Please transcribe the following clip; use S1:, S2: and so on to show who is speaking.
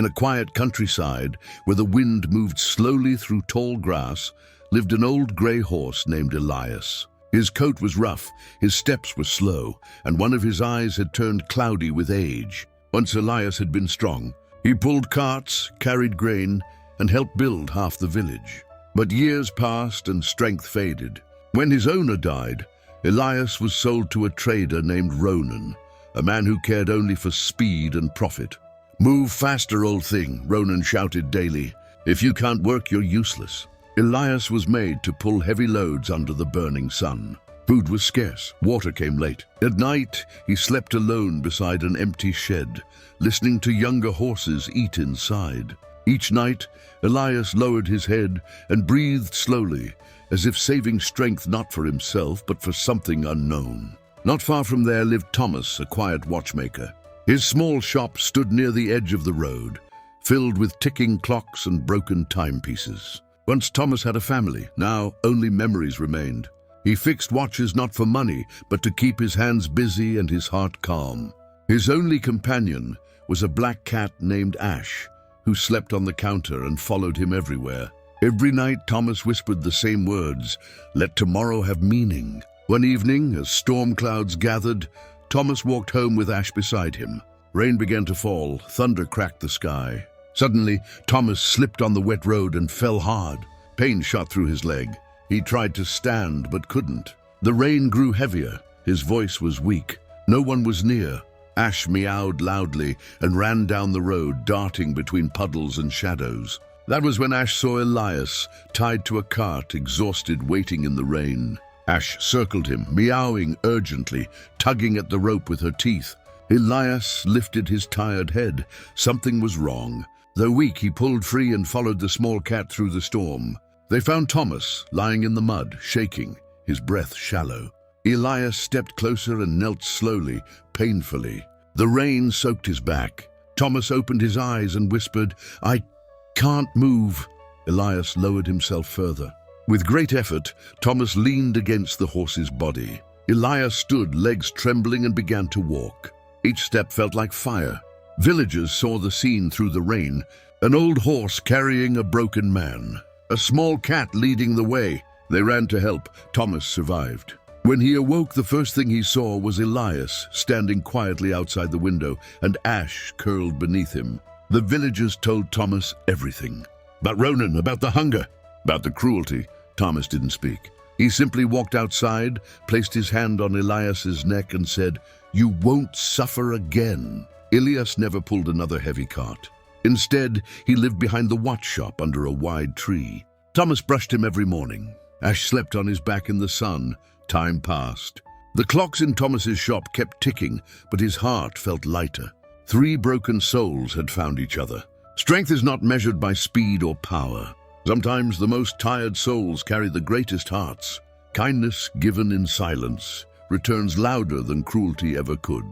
S1: In a quiet countryside, where the wind moved slowly through tall grass, lived an old grey horse named Elias. His coat was rough, his steps were slow, and one of his eyes had turned cloudy with age. Once Elias had been strong. He pulled carts, carried grain, and helped build half the village. But years passed and strength faded. When his owner died, Elias was sold to a trader named Ronan, a man who cared only for speed and profit. "Move faster, old thing," Ronan shouted daily. "If you can't work, you're useless." Elias was made to pull heavy loads under the burning sun. Food was scarce, water came late. At night, he slept alone beside an empty shed, listening to younger horses eat inside. Each night, Elias lowered his head and breathed slowly, as if saving strength not for himself, but for something unknown. Not far from there lived Thomas, a quiet watchmaker. His small shop stood near the edge of the road, filled with ticking clocks and broken timepieces. Once Thomas had a family, now only memories remained. He fixed watches not for money, but to keep his hands busy and his heart calm. His only companion was a black cat named Ash, who slept on the counter and followed him everywhere. Every night Thomas whispered the same words, "Let tomorrow have meaning." One evening, as storm clouds gathered, Thomas walked home with Ash beside him. Rain began to fall, thunder cracked the sky. Suddenly, Thomas slipped on the wet road and fell hard. Pain shot through his leg. He tried to stand but couldn't. The rain grew heavier. His voice was weak. No one was near. Ash meowed loudly and ran down the road, darting between puddles and shadows. That was when Ash saw Elias, tied to a cart, exhausted, waiting in the rain. Ash circled him, meowing urgently, tugging at the rope with her teeth. Elias lifted his tired head. Something was wrong. Though weak, he pulled free and followed the small cat through the storm. They found Thomas, lying in the mud, shaking, his breath shallow. Elias stepped closer and knelt slowly, painfully. The rain soaked his back. Thomas opened his eyes and whispered, "I can't move." Elias lowered himself further. With great effort, Thomas leaned against the horse's body. Elias stood, legs trembling, and began to walk. Each step felt like fire. Villagers saw the scene through the rain, an old horse carrying a broken man, a small cat leading the way. They ran to help. Thomas survived. When he awoke, the first thing he saw was Elias standing quietly outside the window and Ash curled beneath him. The villagers told Thomas everything. About Ronan, about the hunger, about the cruelty. Thomas didn't speak. He simply walked outside, placed his hand on Elias's neck and said, "You won't suffer again." Elias never pulled another heavy cart. Instead, he lived behind the watch shop under a wide tree. Thomas brushed him every morning. Ash slept on his back in the sun. Time passed. The clocks in Thomas's shop kept ticking, but his heart felt lighter. 3 broken souls had found each other. Strength is not measured by speed or power. Sometimes the most tired souls carry the greatest hearts. Kindness given in silence returns louder than cruelty ever could.